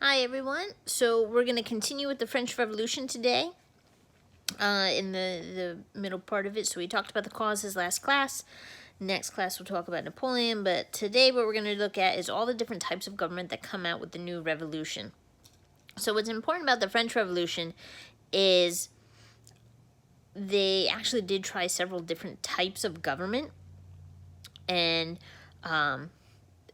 Hi everyone. So we're going to continue with the French Revolution today in the middle part of it. So we talked about the causes last class. Next class we'll talk about Napoleon, but today what we're going to look at is all the different types of government that come out with the new revolution. So what's important about the French Revolution is they actually did try several different types of government, and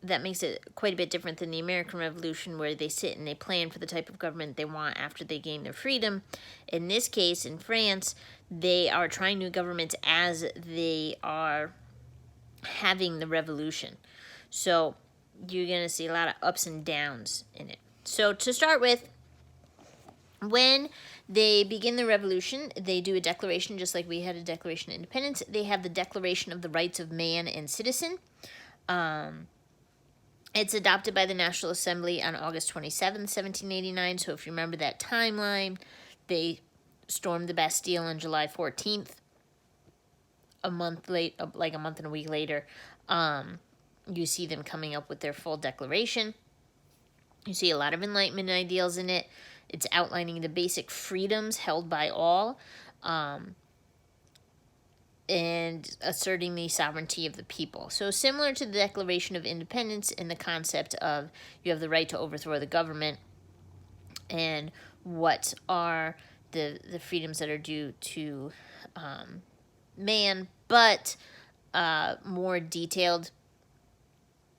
that makes it quite a bit different than the American Revolution, where they sit and they plan for the type of government they want after they gain their freedom. In this case, in France, they are trying new governments as they are having the revolution. So you're going to see a lot of ups and downs in it. So to start with, when they begin the revolution, they do a declaration, just like we had a Declaration of Independence. They have the Declaration of the Rights of Man and Citizen. It's adopted by the National Assembly on August 27, 1789. So if you remember that timeline, they stormed the Bastille on July 14th. A month and a week later, you see them coming up with their full declaration. You see a lot of Enlightenment ideals in it. It's outlining the basic freedoms held by all, and asserting the sovereignty of the people. So similar to the Declaration of Independence in the concept of you have the right to overthrow the government and what are the freedoms that are due to man, but more detailed.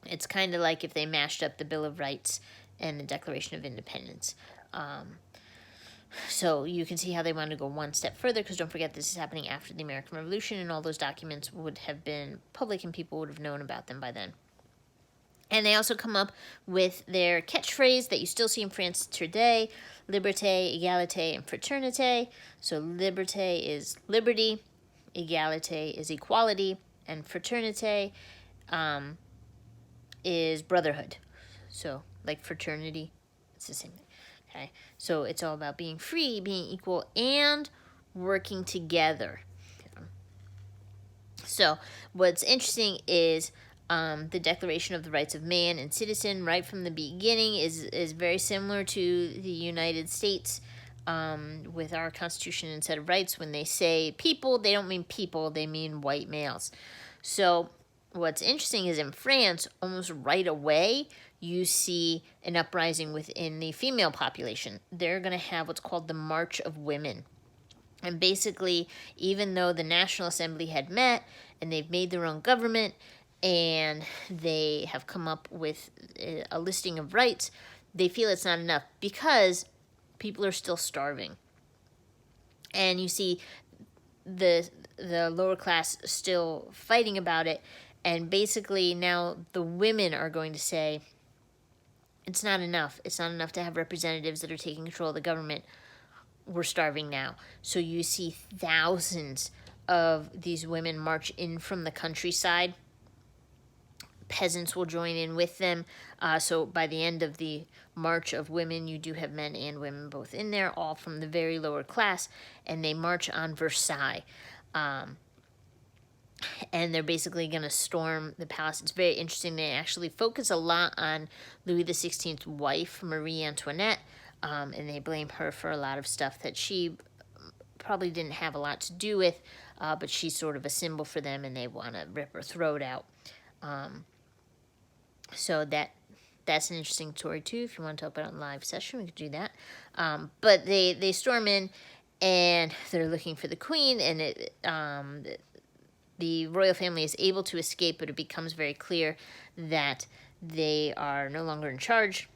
It's kind of like if they mashed up the Bill of Rights and the Declaration of Independence. So you can see how they wanted to go one step further, because don't forget this is happening after the American Revolution, and all those documents would have been public and people would have known about them by then. And they also come up with their catchphrase that you still see in France today: liberté, égalité, and fraternité. So liberté is liberty, égalité is equality, and fraternité is brotherhood. So like fraternity, it's the same thing. Okay, so it's all about being free, being equal, and working together. So what's interesting is the Declaration of the Rights of Man and Citizen, right from the beginning, is very similar to the United States with our Constitution and set of rights. When they say people, they don't mean people, they mean white males. So what's interesting is in France, almost right away, you see an uprising within the female population. They're going to have what's called the March of Women. And basically, even though the National Assembly had met and they've made their own government and they have come up with a listing of rights, they feel it's not enough because people are still starving. And you see the lower class still fighting about it. And basically now the women are going to say, it's not enough. It's not enough to have representatives that are taking control of the government. We're starving now. So you see thousands of these women march in from the countryside. Peasants will join in with them. So by the end of the March of Women, you do have men and women both in there, all from the very lower class, and they march on Versailles. And they're basically going to storm the palace. It's very interesting. They actually focus a lot on Louis XVI's wife, Marie Antoinette, and they blame her for a lot of stuff that she probably didn't have a lot to do with, but she's sort of a symbol for them, and they want to rip her throat out. So that's an interesting story, too. If you want to talk about it in a live session, we could do that. But they storm in, and they're looking for the queen, and the royal family is able to escape, but it becomes very clear that they are no longer in charge,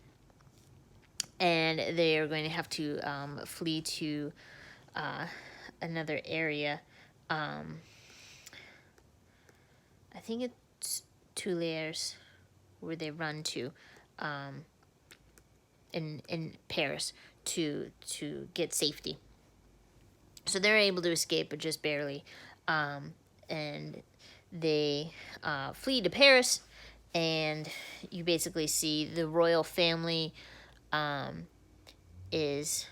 and they are going to have to flee to another area. I think it's Tuileries, where they run to in Paris to get safety. So they're able to escape, but just barely. And they flee to Paris, and you basically see the royal family is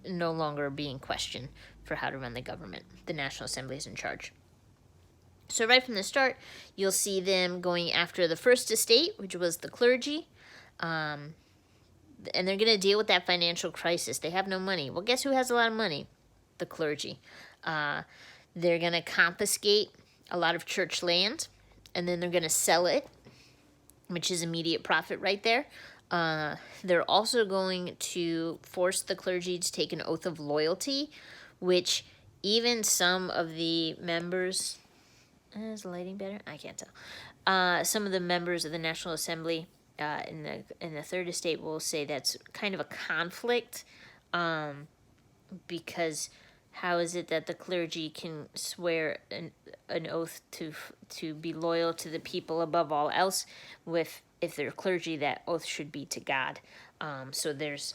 no longer being questioned for how to run the government. The National Assembly is in charge. So right from the start, you'll see them going after the first estate, which was the clergy. and they're going to deal with that financial crisis. They have no money. Well, guess who has a lot of money? The clergy. They're going to confiscate a lot of church land, and then they're going to sell it, which is immediate profit right there. They're also going to force the clergy to take an oath of loyalty, which even some of the members... Is the lighting better? I can't tell. Some of the members of the National Assembly in the Third Estate will say that's kind of a conflict, because how is it that the clergy can swear an oath to be loyal to the people above all else, if they're clergy, that oath should be to God. So there's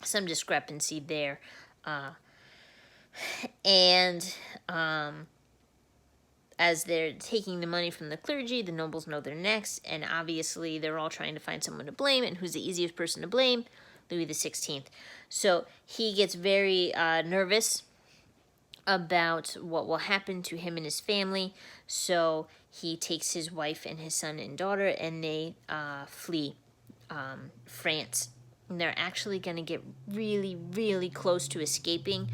some discrepancy there. And as they're taking the money from the clergy, the nobles know they're next, and obviously they're all trying to find someone to blame, and who's the easiest person to blame? Louis XVI. So he gets very nervous about what will happen to him and his family, so he takes his wife and his son and daughter, and they flee France. And they're actually going to get really, really close to escaping.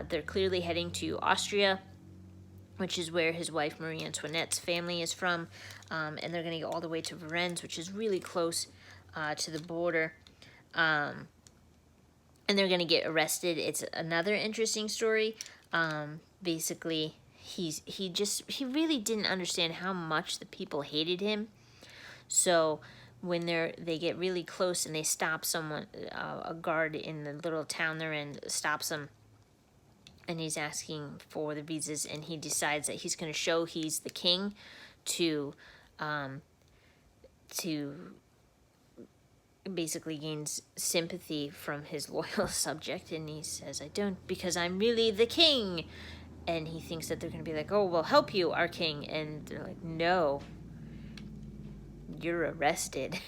They're clearly heading to Austria, which is where his wife Marie Antoinette's family is from, and they're going to go all the way to Varennes, which is really close to the border, and they're going to get arrested. It's another interesting story. Basically, he really didn't understand how much the people hated him, so when they get really close and they stop someone, a guard in the little town they're in stops them, and he's asking for the visas, and he decides that he's going to show he's the king to basically gains sympathy from his loyal subject, and he says, I don't, because I'm really the king. And he thinks that they're going to be like, oh, we'll help you, our king. And they're like, no, you're arrested.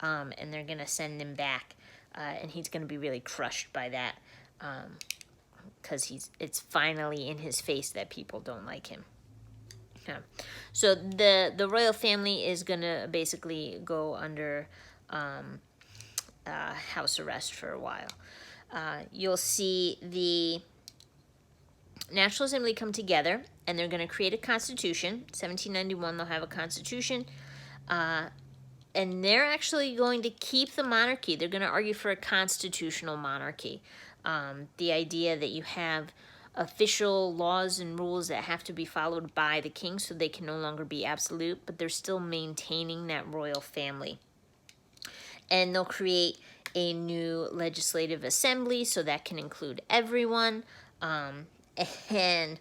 And they're going to send him back. And he's going to be really crushed by that. Because it's finally in his face that people don't like him. Yeah. So the royal family is going to basically go under house arrest for a while. You'll see the National Assembly come together, and they're going to create a constitution. 1791, they'll have a constitution. And they're actually going to keep the monarchy. They're going to argue for a constitutional monarchy. The idea that you have official laws and rules that have to be followed by the king, so they can no longer be absolute, but they're still maintaining that royal family. And they'll create a new legislative assembly, so that can include everyone. And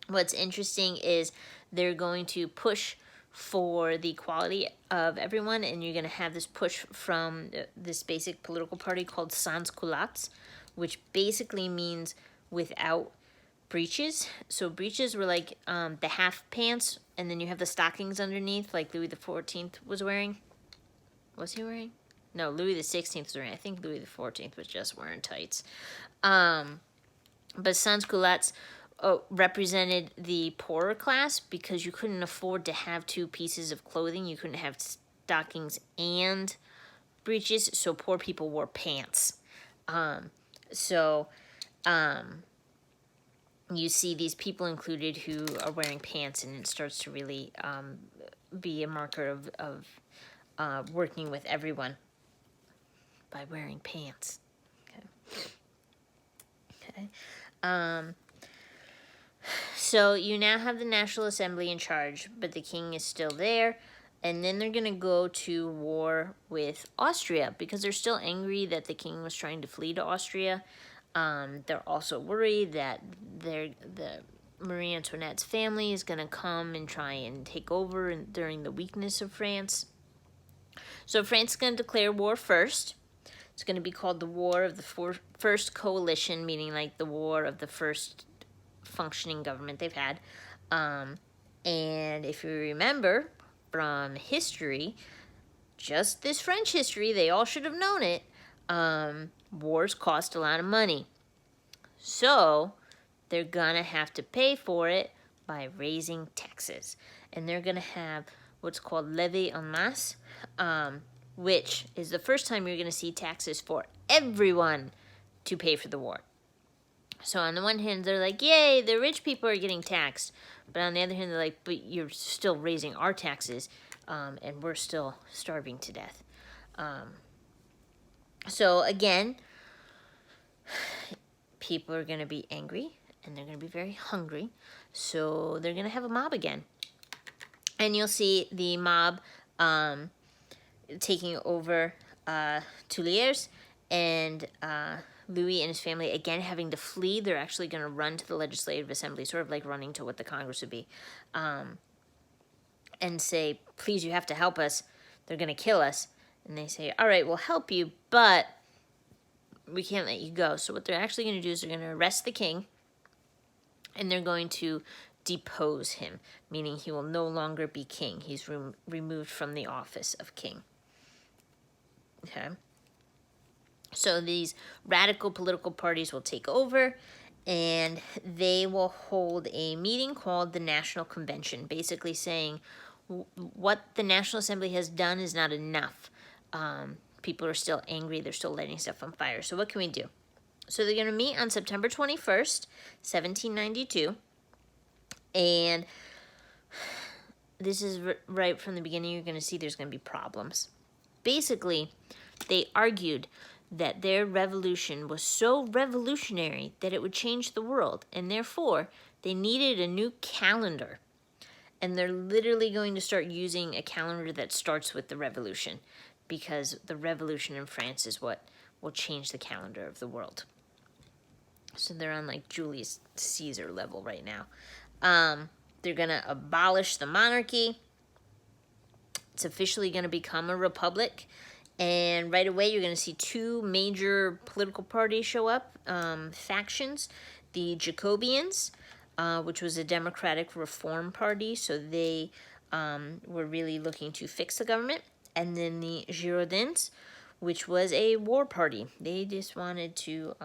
what's interesting is they're going to push for the equality of everyone, and you're going to have this push from this basic political party called sans culottes, which basically means without breeches. So breeches were like the half pants, and then you have the stockings underneath, like Louis XIV was wearing. Was he wearing? No, Louis XVI was wearing. I think Louis XIV was just wearing tights. But sans culottes represented the poorer class, because you couldn't afford to have two pieces of clothing. You couldn't have stockings and breeches, so poor people wore pants. You see these people included who are wearing pants, and it starts to really be a marker of working with everyone by wearing pants. Okay. So you now have the National Assembly in charge, but the king is still there. And then they're going to go to war with Austria, because they're still angry that the king was trying to flee to Austria. They're also worried that the Marie Antoinette's family is going to come and try and take over during the weakness of France. So France is going to declare war first. It's going to be called the War of the First Coalition, meaning like the war of the first functioning government they've had. And if you remember from history, just this French history, they all should have known it, wars cost a lot of money. So they're going to have to pay for it by raising taxes. And they're going to have what's called levée en masse, which is the first time you're going to see taxes for everyone to pay for the war. So on the one hand, they're like, yay, the rich people are getting taxed. But on the other hand, they're like, but you're still raising our taxes, and we're still starving to death. So again, people are going to be angry, and they're going to be very hungry. So they're going to have a mob again. And you'll see the mob taking over Tuileries, and Louis and his family, again, having to flee. They're actually going to run to the Legislative Assembly, sort of like running to what the Congress would be, and say, please, you have to help us. They're going to kill us. And they say, all right, we'll help you, but we can't let you go. So what they're actually going to do is they're going to arrest the king, and they're going to depose him, meaning he will no longer be king. He's removed from the office of king. Okay? So these radical political parties will take over, and they will hold a meeting called the National Convention, basically saying what the National Assembly has done is not enough. People are still angry. They're still lighting stuff on fire. So what can we do? So they're going to meet on September 21st, 1792, and this is right from the beginning. You're going to see there's going to be problems. Basically, they argued that their revolution was so revolutionary that it would change the world, and therefore they needed a new calendar. And they're literally going to start using a calendar that starts with the revolution, because the revolution in France is what will change the calendar of the world. So they're on like Julius Caesar level right now. They're going to abolish the monarchy. It's officially going to become a republic. And right away, you're going to see two major political parties show up, factions. The Jacobians, which was a democratic reform party, so they were really looking to fix the government. And then the Girondins, which was a war party. They just wanted to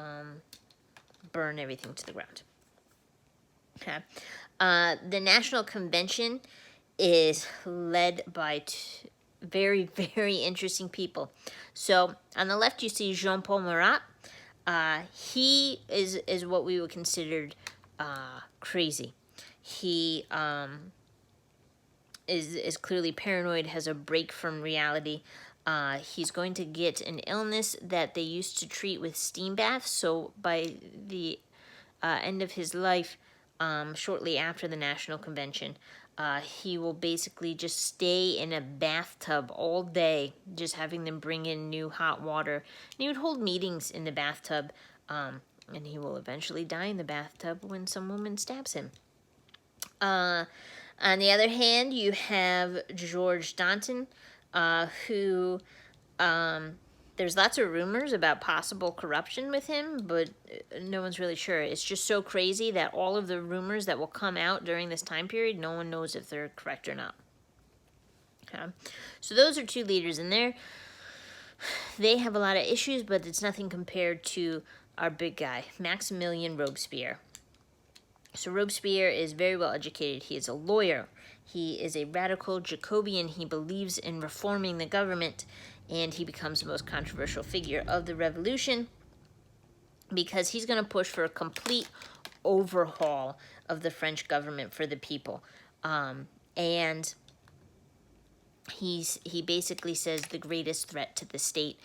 burn everything to the ground. Okay. The National Convention is led by very, very interesting people. So on the left, you see Jean-Paul Marat. He is what we would consider crazy. He is clearly paranoid, has a break from reality. He's going to get an illness that they used to treat with steam baths. So by the end of his life, shortly after the National Convention, he will basically just stay in a bathtub all day, just having them bring in new hot water. And he would hold meetings in the bathtub, and he will eventually die in the bathtub when some woman stabs him. On the other hand, you have George Danton, who there's lots of rumors about possible corruption with him, but no one's really sure. It's just so crazy that all of the rumors that will come out during this time period, no one knows if they're correct or not. Okay. So those are two leaders in there. They have a lot of issues, but it's nothing compared to our big guy, Maximilien Robespierre. So Robespierre is very well educated. He is a lawyer. He is a radical Jacobian. He believes in reforming the government, and he becomes the most controversial figure of the revolution because he's going to push for a complete overhaul of the French government for the people. And he basically says the greatest threat to the state,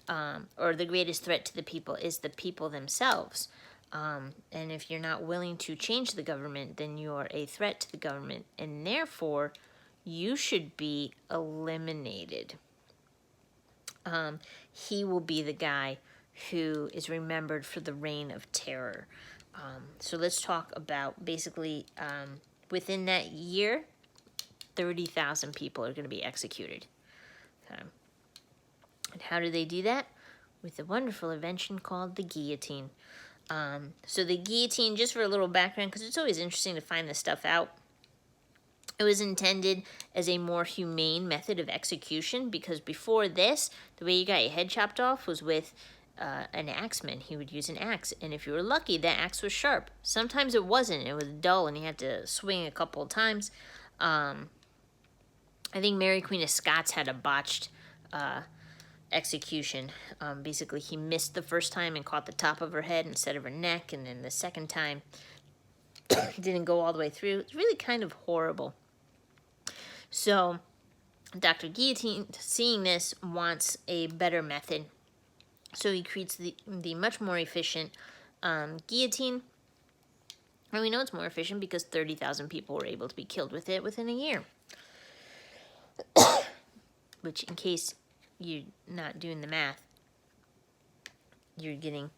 or the greatest threat to the people, is the people themselves. And if you're not willing to change the government, then you're a threat to the government, and therefore you should be eliminated. He will be the guy who is remembered for the reign of terror. So let's talk about basically within that year, 30,000 people are going to be executed. Okay. And how do they do that? With a wonderful invention called the guillotine. So the guillotine, just for a little background, because it's always interesting to find this stuff out, it was intended as a more humane method of execution, because before this, the way you got your head chopped off was with an axeman. He would use an axe, and if you were lucky, that axe was sharp. Sometimes it wasn't. It was dull, and you had to swing a couple of times. I think Mary Queen of Scots had a botched execution. Basically, he missed the first time and caught the top of her head instead of her neck, and then the second time didn't go all the way through. It's really kind of horrible. So Dr. Guillotine, seeing this, wants a better method. So he creates the much more efficient guillotine. And we know it's more efficient because 30,000 people were able to be killed with it within a year. Which, in case you're not doing the math, you're getting,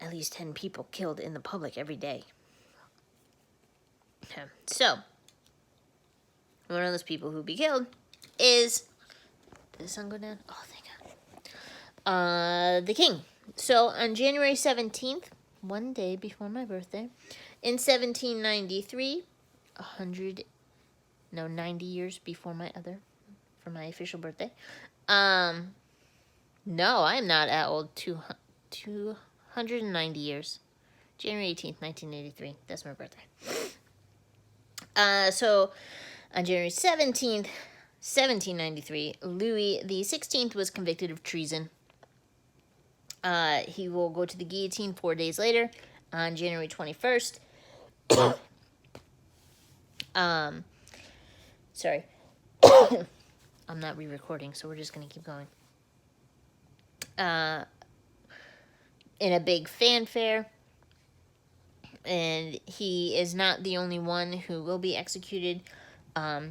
at least 10 people killed in the public every day. So, one of those people who be killed is... Did the sun go down? Oh, thank God. The king. So, on January 17th, one day before my birthday, in 1793, 90 years before for my official birthday. No, I'm not that old. 290 years. January 18th, 1983. That's my birthday. So, on January 17th, 1793, Louis XVI was convicted of treason. He will go to the guillotine 4 days later, on January 21st. Sorry. I'm not re-recording, so we're just going to keep going. In a big fanfare. And he is not the only one who will be executed.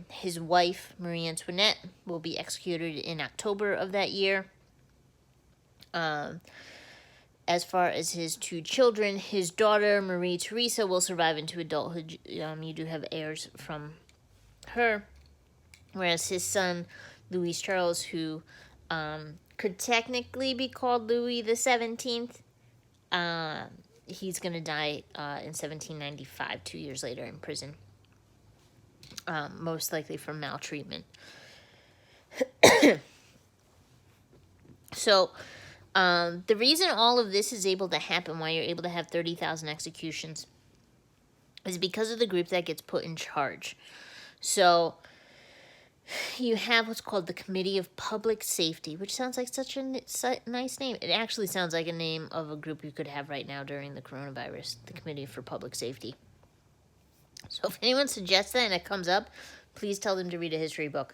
His wife, Marie Antoinette, will be executed in October of that year. As far as his 2 children, his daughter, Marie Theresa, will survive into adulthood. You do have heirs from her. Whereas his son, Louis Charles, who could technically be called Louis the 17th, he's going to die in 1795, 2 years later in prison. Most likely from maltreatment. So, the reason all of this is able to happen, why you're able to have 30,000 executions, is because of the group that gets put in charge. So, you have what's called the Committee of Public Safety, which sounds like such a nice name. It actually sounds like a name of a group you could have right now during the coronavirus, the Committee for Public Safety. So if anyone suggests that and it comes up, please tell them to read a history book.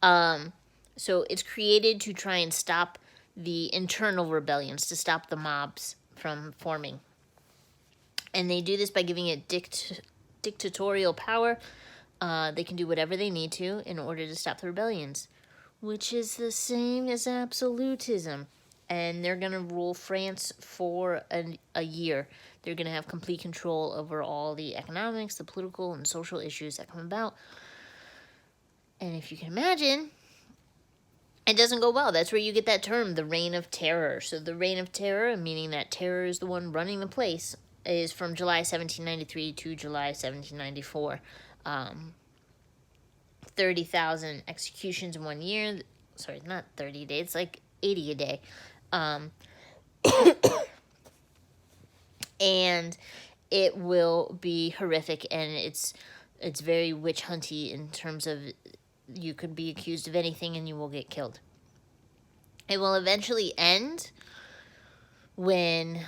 So it's created to try and stop the internal rebellions, to stop the mobs from forming. And they do this by giving it dictatorial power. They can do whatever they need to in order to stop the rebellions, which is the same as absolutism. And they're going to rule France for a year. They're going to have complete control over all the economics, the political, and social issues that come about. And if you can imagine, it doesn't go well. That's where you get that term, the Reign of Terror. So the Reign of Terror, meaning that terror is the one running the place, is from July 1793 to July 1794. 30,000 executions in 1 year. Sorry, not 30 days. It's like 80 a day. And it will be horrific, and it's very witch hunty in terms of you could be accused of anything and you will get killed. It will eventually end when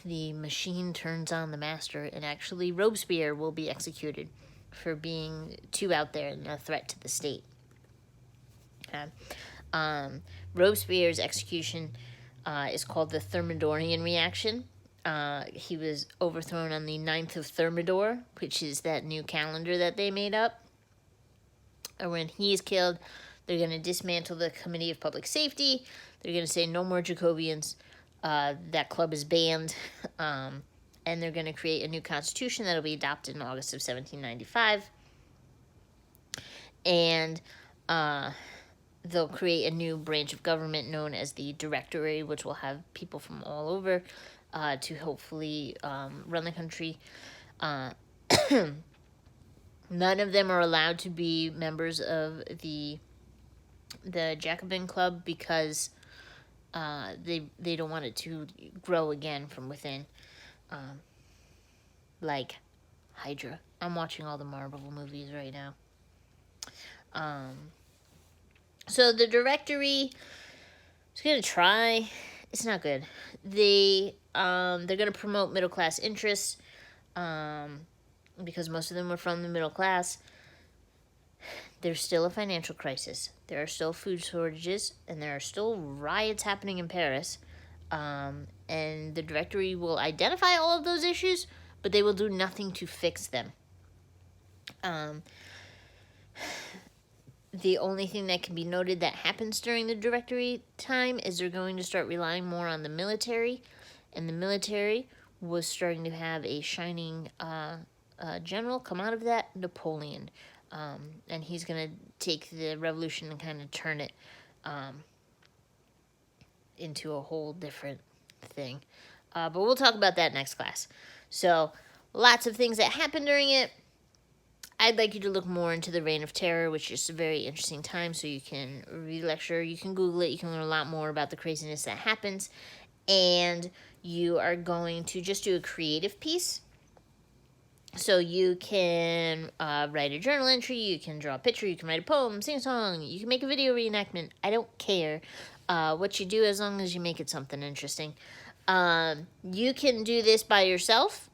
the machine turns on the master, and actually Robespierre will be executed for being too out there and a threat to the state. Robespierre's execution is called the Thermidorian reaction. He was overthrown on the 9th of Thermidor, which is that new calendar that they made up. And when he is killed, they're going to dismantle the Committee of Public Safety. They're going to say no more Jacobians. That club is banned. And they're going to create a new constitution that will be adopted in August of 1795. And they'll create a new branch of government known as the Directory, which will have people from all over to hopefully run the country. None of them are allowed to be members of the Jacobin Club because they don't want it to grow again from within. Like Hydra. I'm watching all the Marvel movies right now. So the directory is going to try. It's not good. They're going to promote middle class interests because most of them were from the middle class. There's still a financial crisis. There are still food shortages, and there are still riots happening in Paris. And the directory will identify all of those issues, but they will do nothing to fix them. The only thing that can be noted that happens during the directory time is they're going to start relying more on the military, and the military was starting to have a shining general come out of that, Napoleon. And he's going to take the revolution and kind of turn it into a whole different thing. But we'll talk about that next class. So, lots of things that happened during it. I'd like you to look more into the Reign of Terror, which is a very interesting time, so you can read a lecture, you can Google it, you can learn a lot more about the craziness that happens, and you are going to just do a creative piece. So you can write a journal entry, you can draw a picture, you can write a poem, sing a song, you can make a video reenactment. I don't care what you do as long as you make it something interesting. You can do this by yourself,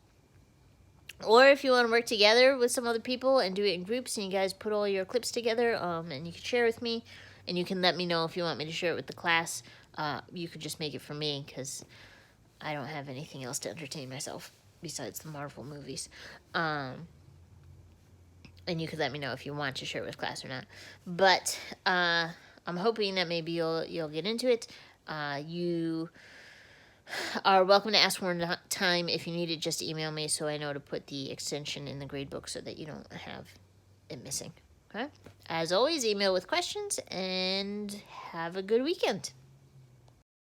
or if you want to work together with some other people and do it in groups, and you guys put all your clips together, and you can share with me, and you can let me know if you want me to share it with the class. You could just make it for me, because I don't have anything else to entertain myself besides the Marvel movies. And you could let me know if you want to share it with class or not. But I'm hoping that maybe you'll get into it. You are welcome to ask more time. If you need it, just email me so I know to put the extension in the gradebook so that you don't have it missing. Okay? As always, email with questions, and have a good weekend.